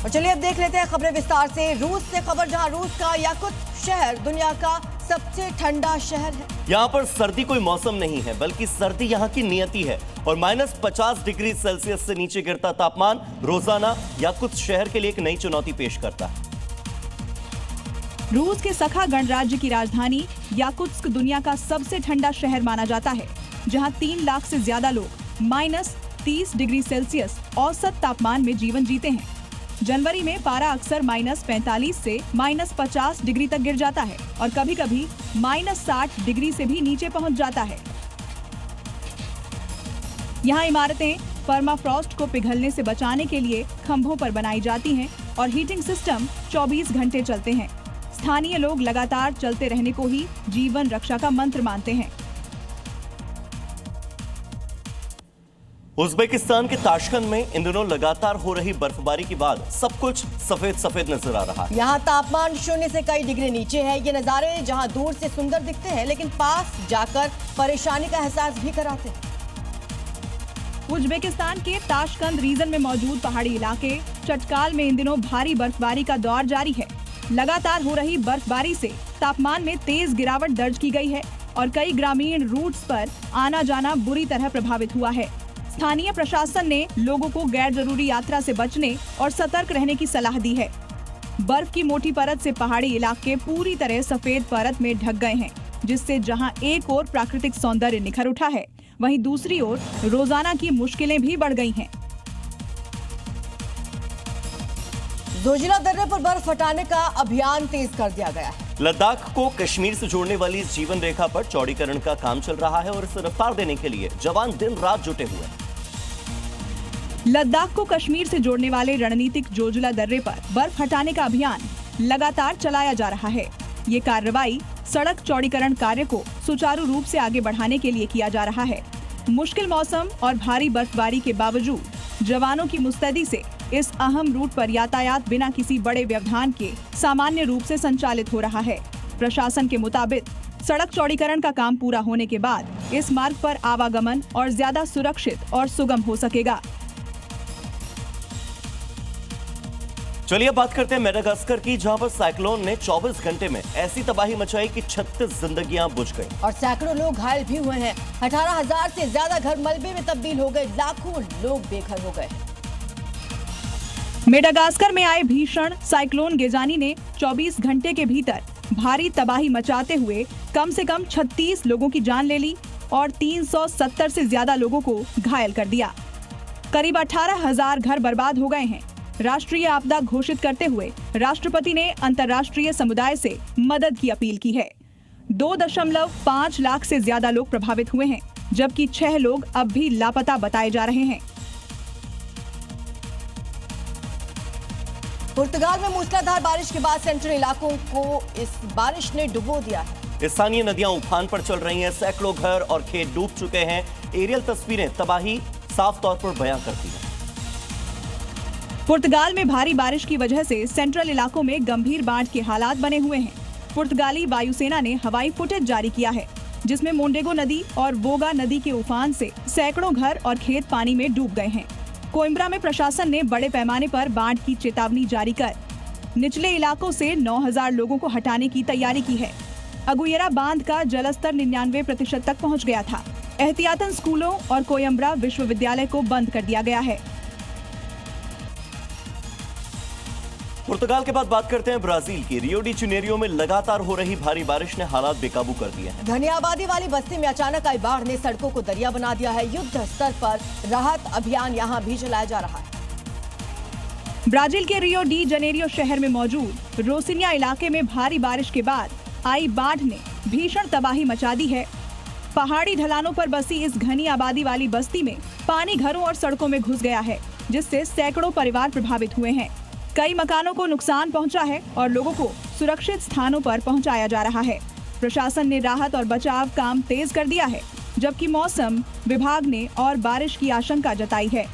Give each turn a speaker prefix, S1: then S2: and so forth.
S1: और चलिए अब देख लेते हैं खबरें विस्तार से। रूस से खबर, जहां रूस का याकुत्स्क शहर दुनिया का सबसे ठंडा शहर है।
S2: यहाँ पर सर्दी कोई मौसम नहीं है, बल्कि सर्दी यहाँ की नियति है। और -50 डिग्री सेल्सियस से नीचे गिरता तापमान रोजाना याकुत्स्क शहर के लिए एक नई चुनौती पेश करता है।
S3: रूस के सखा गणराज्य की राजधानी याकुत्स्क दुनिया का सबसे ठंडा शहर माना जाता है, जहां 3 लाख से ज्यादा लोग -30 डिग्री सेल्सियस औसत तापमान में जीवन जीते हैं। जनवरी में पारा अक्सर -45 से -50 डिग्री तक गिर जाता है और कभी-कभी -60 डिग्री से भी नीचे पहुंच जाता है। यहाँ इमारतें परमाफ्रॉस्ट को पिघलने से बचाने के लिए खंभों पर बनाई जाती हैं और हीटिंग सिस्टम 24 घंटे चलते हैं। स्थानीय लोग लगातार चलते रहने को ही जीवन रक्षा का मंत्र मानते हैं।
S2: उज्बेकिस्तान के ताशकंद में इन दिनों लगातार हो रही बर्फबारी के बाद सब कुछ सफेद सफेद नजर आ रहा है।
S1: यहाँ तापमान 0 से कई डिग्री नीचे है। ये नज़ारे जहाँ दूर से सुंदर दिखते हैं, लेकिन पास जाकर परेशानी का एहसास भी कराते हैं।
S3: उज्बेकिस्तान के ताशकंद रीजन में मौजूद पहाड़ी इलाके चटकाल में इन दिनों भारी बर्फबारी का दौर जारी है। लगातार हो रही बर्फबारी से तापमान में तेज गिरावट दर्ज की गई है और कई ग्रामीण रूट्स पर आना जाना बुरी तरह प्रभावित हुआ है। स्थानीय प्रशासन ने लोगों को गैर जरूरी यात्रा से बचने और सतर्क रहने की सलाह दी है। बर्फ की मोटी परत से पहाड़ी इलाके पूरी तरह सफेद परत में ढक गए हैं, जिससे जहां एक ओर प्राकृतिक सौंदर्य निखर उठा है, वहीं दूसरी ओर रोजाना की मुश्किलें भी बढ़ गई हैं।
S1: जोजिला दर्रे पर बर्फ हटाने का अभियान तेज कर दिया गया है।
S2: लद्दाख को कश्मीर से जोड़ने वाली इस जीवन रेखा पर चौड़ीकरण का काम चल रहा है और इसे रफ्तार देने के लिए जवान दिन रात जुटे हुए हैं।
S3: लद्दाख को कश्मीर से जोड़ने वाले रणनीतिक जोजिला दर्रे पर बर्फ हटाने का अभियान लगातार चलाया जा रहा है। ये कार्रवाई सड़क चौड़ीकरण कार्य को सुचारू रूप से आगे बढ़ाने के लिए किया जा रहा है। मुश्किल मौसम और भारी बर्फबारी के बावजूद जवानों की मुस्तैदी से इस अहम रूट पर यातायात बिना किसी बड़े व्यवधान के सामान्य रूप से संचालित हो रहा है। प्रशासन के मुताबिक सड़क चौड़ीकरण का काम पूरा होने के बाद इस मार्ग पर आवागमन और ज्यादा सुरक्षित और सुगम हो सकेगा।
S2: चलिए बात करते हैं मेडागास्कर की, जहां पर साइक्लोन ने 24 घंटे में ऐसी तबाही मचाई कि 36 जिंदगियां बुझ गई
S1: और सैकड़ों लोग घायल भी हुए हैं। 18,000 से ज्यादा घर मलबे में तब्दील हो गए, लाखों लोग बेघर हो गए।
S3: मेडागास्कर में आए भीषण साइक्लोन गेजानी ने 24 घंटे के भीतर भारी तबाही मचाते हुए कम से कम 36 लोगों की जान ले ली और 370 से ज्यादा लोगों को घायल कर दिया। करीब 18,000 घर बर्बाद हो गए हैं। राष्ट्रीय आपदा घोषित करते हुए राष्ट्रपति ने अंतर्राष्ट्रीय समुदाय से मदद की अपील की है। 2.5 लाख से ज्यादा लोग प्रभावित हुए हैं, जबकि 6 लोग अब भी लापता बताए जा रहे हैं।
S1: पुर्तगाल में मूसलाधार बारिश के बाद सेंट्रल इलाकों को इस बारिश ने डुबो दिया है।
S2: स्थानीय नदियां उफान पर चल रही हैं, सैकड़ों घर और खेत डूब चुके हैं। एरियल तस्वीरें तबाही साफ तौर पर बयां करती हैं।
S3: पुर्तगाल में भारी बारिश की वजह से सेंट्रल इलाकों में गंभीर बाढ़ के हालात बने हुए हैं। पुर्तगाली वायुसेना ने हवाई फुटेज जारी किया है, जिसमें मोंडेगो नदी और वोगा नदी के उफान से सैकड़ों घर और खेत पानी में डूब गए हैं। कोइम्ब्रा में प्रशासन ने बड़े पैमाने पर बाढ़ की चेतावनी जारी कर निचले इलाकों से 9,000 लोगों को हटाने की तैयारी की है। अगुयरा बांध का जलस्तर 99% तक पहुंच गया था। एहतियातन स्कूलों और कोइम्ब्रा विश्वविद्यालय को बंद कर दिया गया है।
S2: पुर्तगाल के बाद बात करते हैं ब्राजील की। रियो डी जनेरियो में लगातार हो रही भारी बारिश ने हालात बेकाबू कर दिए हैं।
S1: घनी आबादी वाली बस्ती में अचानक आई बाढ़ ने सड़कों को दरिया बना दिया है। युद्ध स्तर पर राहत अभियान यहां भी चलाया जा रहा है।
S3: ब्राजील के रियो डी जनेरियो शहर में मौजूद रोसिनिया इलाके में भारी बारिश के बाद आई बाढ़ ने भीषण तबाही मचा दी है। पहाड़ी ढलानों पर बसी इस घनी आबादी वाली बस्ती में पानी घरों और सड़कों में घुस गया है, जिससे सैकड़ों परिवार प्रभावित हुए हैं। कई मकानों को नुकसान पहुंचा है और लोगों को सुरक्षित स्थानों पर पहुंचाया जा रहा है। प्रशासन ने राहत और बचाव काम तेज कर दिया है, जबकि मौसम विभाग ने और बारिश की आशंका जताई है।